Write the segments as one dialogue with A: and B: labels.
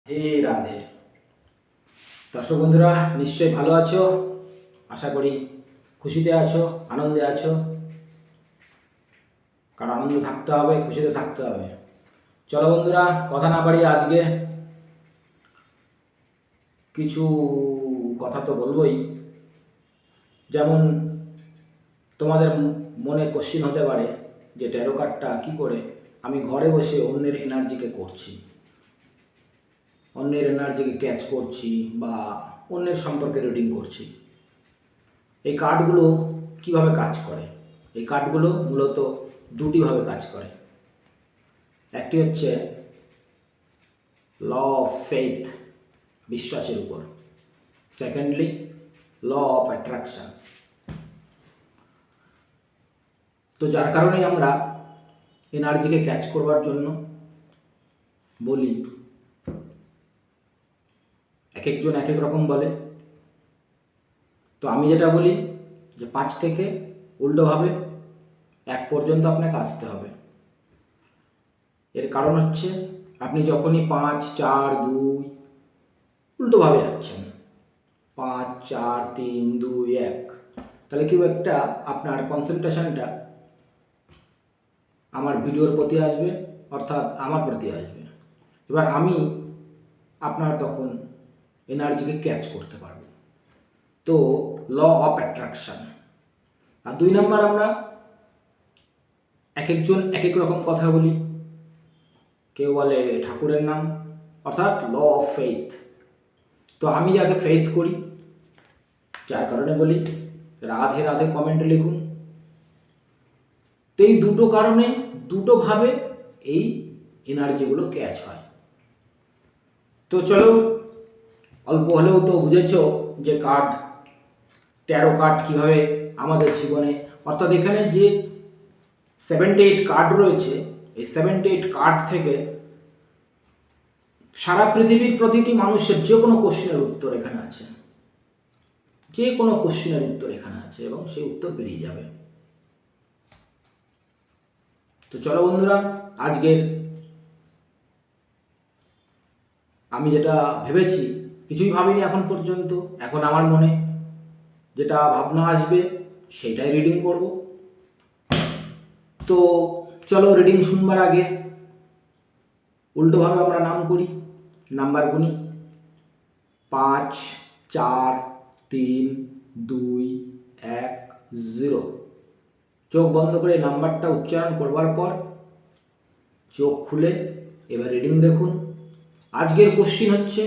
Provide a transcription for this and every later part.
A: হে রাধে। দর্শক বন্ধুরা, নিশ্চয়ই ভালো আছো, আশা করি খুশিতে আছো, আনন্দে আছো। কারণ আনন্দে থাকতে হবে, খুশিতে থাকতে হবে। চলো বন্ধুরা, কথা না বাড়িয়ে আজকে কিছু কথা তো বলবোই। যেমন তোমাদের মনে কোশ্চিন হতে পারে যে ট্যারো কার্ডটা কী করে আমি ঘরে বসে অন্যের এনার্জিকে করছি, অন্যের এনার্জিকে ক্যাচ করছি বা অন্যের সম্পর্কে রিডিং করছি। এই কার্ডগুলো কিভাবে কাজ করে? এই কার্ডগুলো মূলত দুটিভাবে কাজ করে। একটি হচ্ছে ল অফ ফেথ, বিশ্বাসের উপর। Secondly law of attraction. তো যার কারণেই আমরা এনার্জিকে ক্যাচ করবার জন্য বলি, এক একজন এক এক রকম বলে। তো আমি যেটা বলি যে 5 থেকে উল্টোভাবে 1 পর্যন্ত আপনাকে আসতে হবে। এর কারণ হচ্ছে আপনি যখনই 5, 4, 2 উল্টোভাবে যাচ্ছেন, 5, 4, 3, 2, 1, তাহলে কেউ একটা আপনার কনসেন্ট্রেশনটা আমার ভিডিওর প্রতি আসবে, অর্থাৎ আমার প্রতি আসবে। এবার আমি আপনার তখন এনার্জিকে ক্যাচ করতে পারবো। তো ল অফ অ্যাট্রাকশন। আর 2 নম্বর, আমরা এক একজন এক এক রকম কথা বলি। কেউ বলে ঠাকুরের নাম, অর্থাৎ ল অফ ফেথ। তো আমি যাকে ফেথ করি, যার কারণে বলি রাধে রাধে কমেন্টে লিখুন। তো এই দুটো কারণে দুটোভাবে এই এনার্জিগুলো ক্যাচ হয়। তো চলো, অল্প হলেও তো বুঝেছ যে ট্যারো কার্ড কীভাবে আমাদের জীবনে, অর্থাৎ এখানে যে 78 কার্ড রয়েছে, এই 78 কার্ড থেকে সারা পৃথিবীর প্রতিটি মানুষের যে কোনো কোশ্চেনের উত্তর এখানে আছে, যে কোনো কোশ্চেনের উত্তর এখানে আছে এবং সেই উত্তর বেরিয়ে যাবে। তো চলো বন্ধুরা, আজকের আমি যেটা ভেবেছি, কিছুই ভাবিনি এখন পর্যন্ত, এখন আমার মনে যেটা ভাবনা আসবে সেটাই রিডিং করব। তো চলো, রিডিং শুনবার আগে উল্টোভাবে আমরা নাম করি, নাম্বার গুনি। 5, 4, 3, 2, 1, 0। চোখ বন্ধ করে নাম্বারটা উচ্চারণ করবার পর চোখ খুলে এবার রিডিং দেখুন। আজকের কোশ্চিন হচ্ছে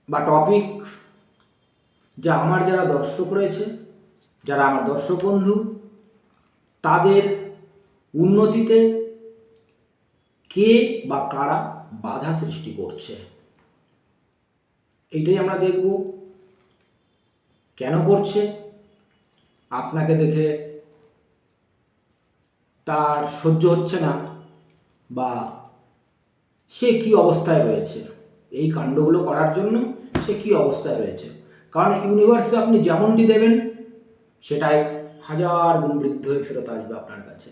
A: বা টপিক, যা আমার যারা দর্শক রয়েছে, যারা আমার দর্শক বন্ধু, তাদের উন্নতিতে কে বা কারা বাধা সৃষ্টি করছে, এইটাই আমরা দেখব। কেন করছে? আপনাকে দেখে তার সহ্য হচ্ছে না বা সে কি অবস্থায় রয়েছে, এই কাণ্ডগুলো করার জন্য সে কি অবস্থায় রয়েছে। কারণ ইউনিভার্সে আপনি যেমনটি দেবেন সেটাই 1000 গুণ বৃদ্ধি হয়ে ফেরত আসবে আপনার কাছে।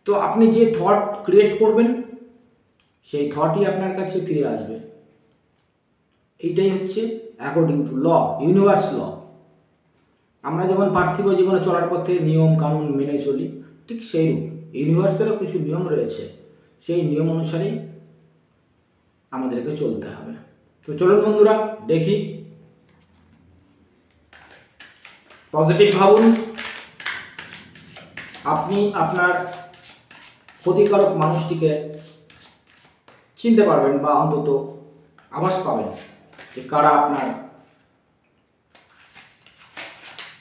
A: তো আপনি যে থট ক্রিয়েট করবেন সেই থটই আপনার কাছে ফিরে আসবে। এইটাই হচ্ছে অ্যাকর্ডিং টু ল, ইউনিভার্স ল। আমরা যেমন পার্থিব জীবনে চলার পথে নিয়ম কানুন মেনে চলি, ঠিক সেইরূপ ইউনিভার্সেরও কিছু নিয়ম রয়েছে, সেই নিয়ম অনুসারেই আমাদেরকে চলতে হবে। তো চলুন বন্ধুরা, দেখি। পজিটিভ ভাবুন। আপনি আপনার ক্ষতিকারক মানুষটিকে চিনতে পারবেন বা অন্তত আভাস পাবেন যে কারা আপনার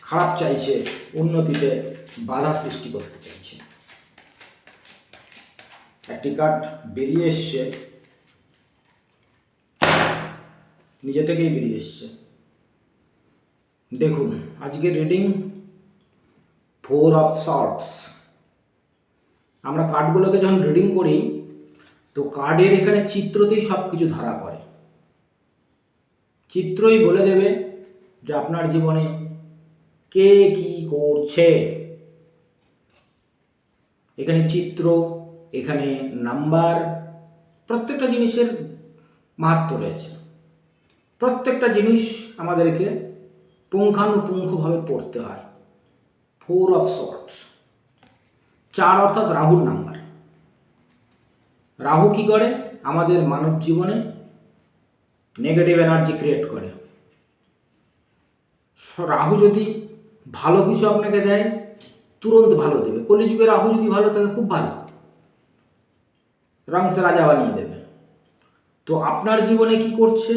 A: খারাপ চাইছে, উন্নতিতে বাধা সৃষ্টি করতে চাইছে। একটি কার্ড বেরিয়ে এসছে, নিজে থেকেই বেরিয়ে এসছে। দেখুন আজকের রিডিং 4 অফ সর্টস। আমরা কার্ডগুলোকে যখন রিডিং করি তো কার্ডের এখানে চিত্রতেই সব কিছু ধরা পড়ে। চিত্রই বলে দেবে যে আপনার জীবনে কে কি করছে। এখানে চিত্র, এখানে নাম্বার, প্রত্যেকটা জিনিসের মাহাত্ম্য রয়েছে, প্রত্যেকটা জিনিস আমাদেরকে পুঙ্খানুপুঙ্খভাবে পড়তে হয়। 4 অফ সর্টস, 4 অর্থাৎ রাহুর নাম্বার। রাহু কি করে? আমাদের মানব জীবনে নেগেটিভ এনার্জি ক্রিয়েট করে। রাহু যদি ভালো কিছু আপনাকে দেয়, তুরন্ত ভালো দেবে। কলিযুগে রাহু যদি ভালো থাকে, খুব ভালো, রংসে রাজা বানিয়ে দেবে। তো আপনার জীবনে কি করছে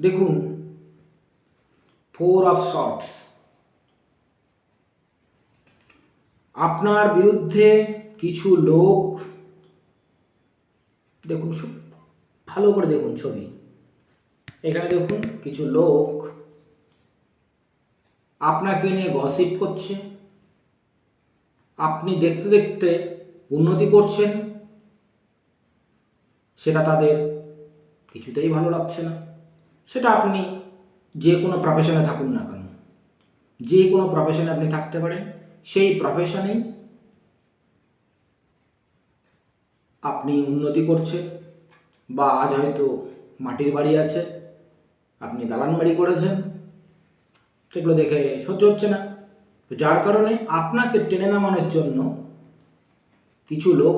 A: দেখুন, 4 অফ সর্টস। আপনার বিরুদ্ধে কিছু লোক, দেখুন ভালো করে দেখুন ছবি, এখানে দেখুন কিছু লোক আপনাকে নিয়ে গসিপ করছে। আপনি দেখতে দেখতে উন্নতি করছেন, সেটা তাদের কিছুতেই ভালো লাগছে না। সেটা আপনি যে কোনো প্রফেশনে থাকুন না কেন, যে কোনো প্রফেশনে আপনি থাকতে পারেন, সেই প্রফেশনেই আপনি উন্নতি করছেন। বা আজ হয়তো মাটির বাড়ি আছে, আপনি দালান বাড়ি করেছেন, সেগুলো দেখে সহ্য হচ্ছে না। তো যার কারণে আপনাকে টেনে নামানোর জন্য কিছু লোক,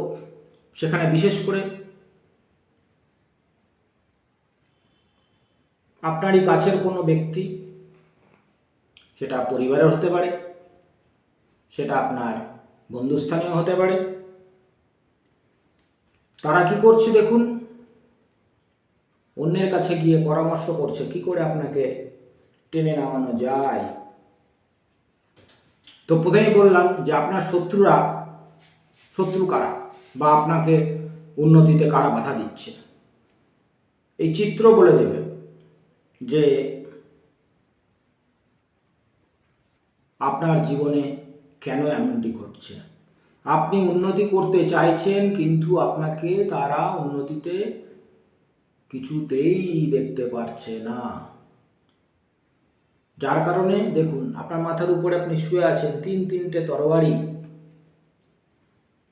A: সেখানে বিশেষ করে আপনারই কাছের কোনো ব্যক্তি, সেটা পরিবারের হতে পারে, সেটা আপনার বন্ধুস্থানীয় হতে পারে, তারা কি করছে দেখুন, অন্যের কাছে গিয়ে পরামর্শ করছে কি করে আপনাকে টেনে নামানো যায়। তো প্রথমেই বললাম যে আপনার শত্রু কারা, বা আপনাকে উন্নতিতে কারা বাধা দিচ্ছে, এই চিত্র বলে দেবে যে আপনার জীবনে কেন এমনটি ঘটছে। আপনি উন্নতি করতে চাইছেন, কিন্তু আপনাকে তারা উন্নতিতে কিছুতেই দেখতে পারছে না। যার কারণে দেখুন, আপনার মাথার উপরে আপনি শুয়ে আছেন, তিনটে তরবারি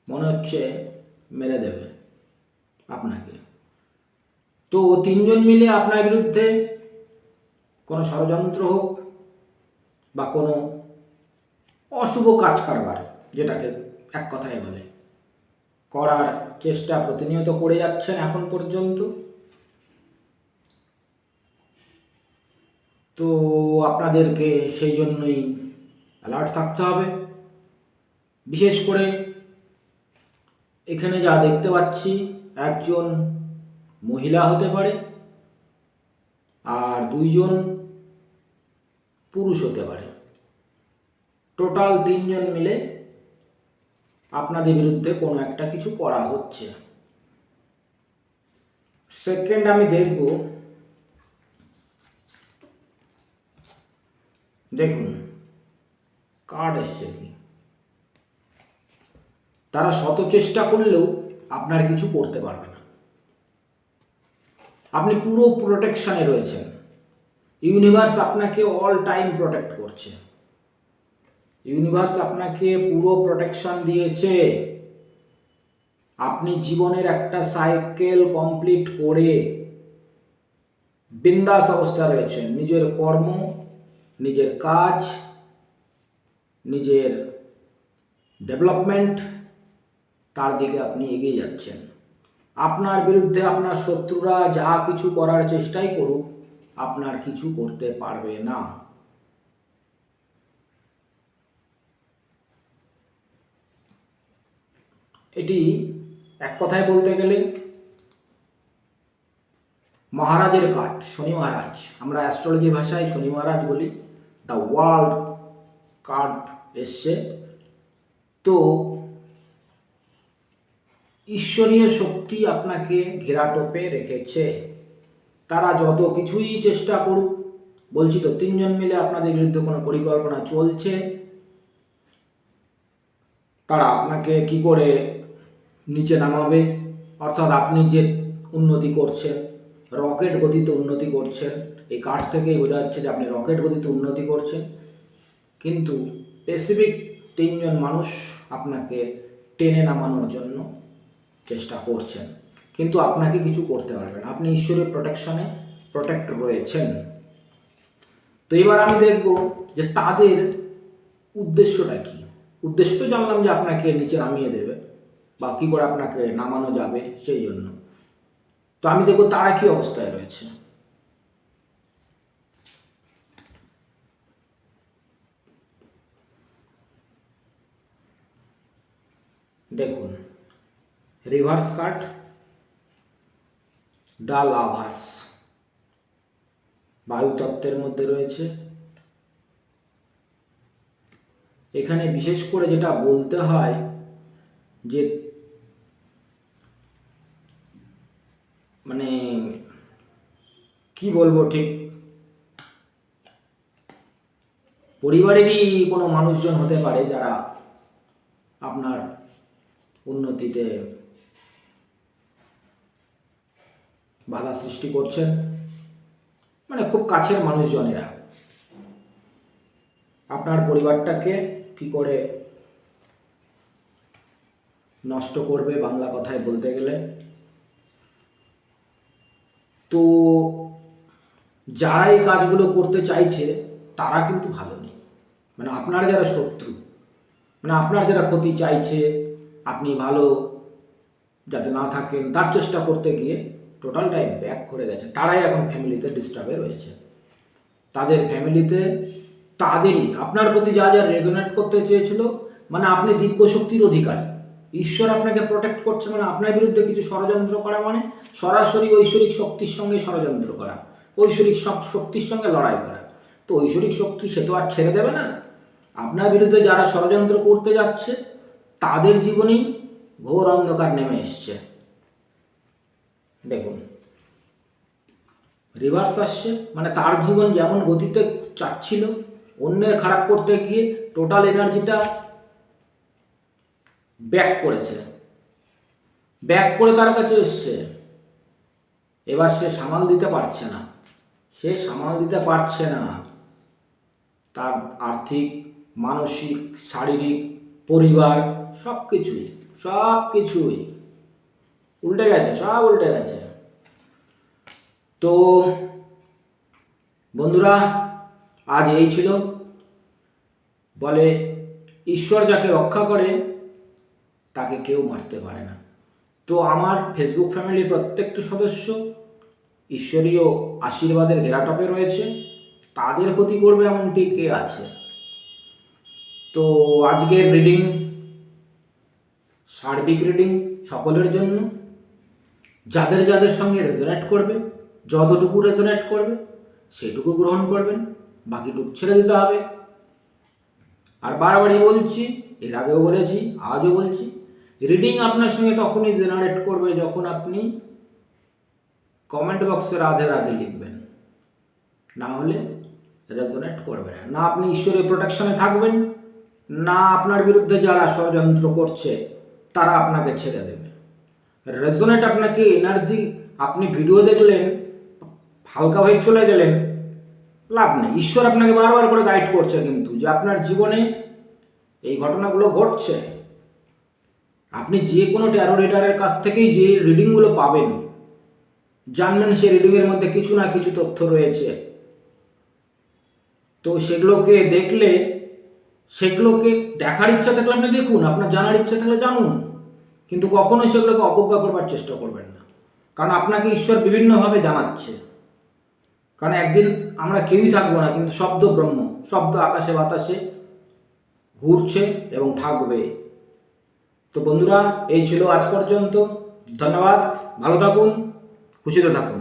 A: মনে হচ্ছে মেরে দেবে আপনাকে। তো 3 জন মিলে আপনার বিরুদ্ধে কোনো ষড়যন্ত্র হোক বা কোনো অশুভ কাজ কারবার, যেটাকে এক কথায় বলে, করার চেষ্টা প্রতিনিয়ত করে যাচ্ছেন এখন পর্যন্ত। তো আপনাদেরকে সেই জন্যই অ্যালার্ট থাকতে হবে। বিশেষ করে এখানে যা দেখতে পাচ্ছি, একজন মহিলা হতে পারে আর 2 জন পুরুষ হতে পারে। টোটাল 3 জন মিলে আপনাদের বিরুদ্ধে কোনো একটা কিছু করা হচ্ছে। সেকেন্ড আমি দেখব, দেখুন কার্ড এসছে কি। তারা শত চেষ্টা করলেও আপনার কিছু করতে পারবে না। আপনি পুরো প্রোটেকশনে রয়েছেন। ইউনিভার্স আপনাকে অল টাইম প্রোটেক্ট করছে। ইউনিভার্স আপনাকে পুরো প্রোটেকশন দিয়েছে। আপনি জীবনের একটা সাইকেল কমপ্লিট করে বিন্দাস অবস্থা রয়েছেন। নিজের কর্ম, নিজের কাজ, নিজের ডেভেলপমেন্ট, তার দিকে আপনি এগিয়ে যাচ্ছেন। আপনার বিরুদ্ধে আপনার শত্রুরা যা কিছু করার চেষ্টাই করুক, আপনার কিছু করতে পারবে না। এটি এক কথায় বলতে গেলে মহারাজের কার্ড, শনি মহারাজ। আমরা অ্যাস্ট্রোলজি ভাষায় শনি মহারাজ বলি। দ্য ওয়ার্ল্ড কার্ড এসছে। তো ঈশ্বরীয় শক্তি আপনাকে ঘেরাটোপে রেখেছে। তারা যত কিছুই চেষ্টা করুক, বলছি তো 3 জন মিলে আপনাদের বিরুদ্ধে কোনো পরিকল্পনা চলছে। তারা আপনাকে কি করে নিচে নামাবে, অর্থাৎ আপনি যে উন্নতি করছেন, রকেট গতিতে উন্নতি করছেন, এই কার্ড থেকেই বোঝা যাচ্ছে যে আপনি রকেট গতিতে উন্নতি করছেন। কিন্তু স্পেসিফিক 3 জন মানুষ আপনাকে টেনে নামানোর জন্য চেষ্টা করছেন। কিন্তু আপনাকে কিছু করতে পারবে না। আপনি ঈশ্বরের প্রোটেকশনে প্রোটেক্ট রয়েছেন। তো এবার আমি দেখব যে তাদের উদ্দেশ্যটা কি। উদ্দেশ্য তো জানলাম যে আপনাকে নিচে নামিয়ে দেবে বা কী করে আপনাকে নামানো যাবে সেই জন্য। তো আমি দেখব তারা কি অবস্থায় রয়েছে। দেখুন, রিভার্স কার্ড, দ্য লাভার্স, বায়ুতত্ত্বের মধ্যে রয়েছে। এখানে বিশেষ করে যেটা বলতে হয় যে মানে কি বলবো, ঠিক পরিবারেরই কোনো মানুষজন হতে পারে যারা আপনার উন্নতিতে বাধা সৃষ্টি করছেন, মানে খুব কাছের মানুষজনেরা আপনার পরিবারটাকে কি করে নষ্ট করবে বাংলা কথায় বলতে গেলে। তো যারা এই কাজগুলো করতে চাইছে তারা কিন্তু ভালো নেই, মানে আপনার যারা শত্রু, মানে আপনার যারা ক্ষতি চাইছে আপনি ভালো যাতে না থাকেন তার চেষ্টা করতে গিয়ে টোটালটাই ব্যাক করে গেছে। তারাই এখন ফ্যামিলিতে ডিস্টার্বে রয়েছে। তাদের ফ্যামিলিতে তাদেরই আপনার প্রতি যা যা রেজোনেট করতে চেয়েছিল, মানে আপনি দিব্য শক্তির অধিকারী, ঈশ্বর আপনাকে প্রোটেক্ট করছে, মানে আপনার বিরুদ্ধে কিছু ষড়যন্ত্র করা মানে সরাসরি ঐশ্বরিক শক্তির সঙ্গে ষড়যন্ত্র করা, ঐশ্বরিক শক্তির সঙ্গে লড়াই করা। তো ঐশ্বরিক শক্তি সে তো আর ছেড়ে দেবে না। আপনার বিরুদ্ধে যারা ষড়যন্ত্র করতে যাচ্ছে তাদের জীবনেই ঘোর অন্ধকার নেমে এসছে। দেখুন, রিভার্স আসছে, মানে তার জীবন যেমন গতিতে চাচ্ছিল অন্যের খারাপ করতে গিয়ে টোটাল এনার্জিটা ব্যাক করেছে, ব্যাক করে তার কাছে এসছে। এবার সে সামাল দিতে পারছে না, সে সামাল দিতে পারছে না। তার আর্থিক, মানসিক, শারীরিক, পরিবার সব কিছুই উল্টে গেছে, সব উল্টে গেছে। তো বন্ধুরা, আজ এই ছিল। বলে ঈশ্বর যাকে রক্ষা করে তাকে কেউ মারতে পারে না। তো আমার ফেসবুক ফ্যামিলির প্রত্যেকটি সদস্য ঈশ্বরীয় আশীর্বাদের ঘেরাটপে রয়েছে, তাদের ক্ষতি করবে এমনটি কে আছে? তো আজকের রিডিং সার্বিক রিডিং সকলের জন্য। যাদের যাদের সঙ্গে রেজোনেট করবে, যতটুকু রেজোনেট করবে সেটুকু গ্রহণ করবেন, বাকিটুকু ছেড়ে দিতে হবে। আর বারবারই বলছি, এর আগেও বলেছি, আজও বলছি, রিডিং আপনার সঙ্গে তখনই জেনারেট করবে যখন আপনি কমেন্ট বক্সে রাধে রাধে লিখবেন, না হলে রেজোনেট করবে না। না আপনি ঈশ্বরের প্রোটেকশনে থাকবেন, না আপনার বিরুদ্ধে যারা ষড়যন্ত্র করছে তারা আপনাকে ছেড়ে দেবে। রেজোনেট আপনাকে এনার্জি, আপনি ভিডিও দেখলেন হালকা হয়ে চলে গেলেন, লাভ নেই। ঈশ্বর আপনাকে বারবার করে গাইড করছে কিন্তু যে আপনার জীবনে এই ঘটনাগুলো ঘটছে। আপনি যে কোনো ট্যারো রিডারের কাছ থেকেই যে রিডিংগুলো পাবেন, জানবেন সেই রিডিংয়ের মধ্যে কিছু না কিছু তথ্য রয়েছে। তো সেগুলোকে দেখলে, সেগুলোকে দেখার ইচ্ছা থাকলে আপনি দেখুন, আপনার জানার ইচ্ছা থাকলে জানুন, কিন্তু কখনোই সেগুলোকে অবজ্ঞা করবার চেষ্টা করবেন না, কারণ আপনাকে ঈশ্বর বিভিন্নভাবে জানাচ্ছে। কারণ একদিন আমরা কেউই থাকবো না, কিন্তু শব্দ ব্রহ্ম, শব্দ আকাশে বাতাসে ঘুরছে এবং থাকবে। তো বন্ধুরা, এই ছিল আজ পর্যন্ত। ধন্যবাদ, ভালো থাকুন, খুশিতে থাকুন।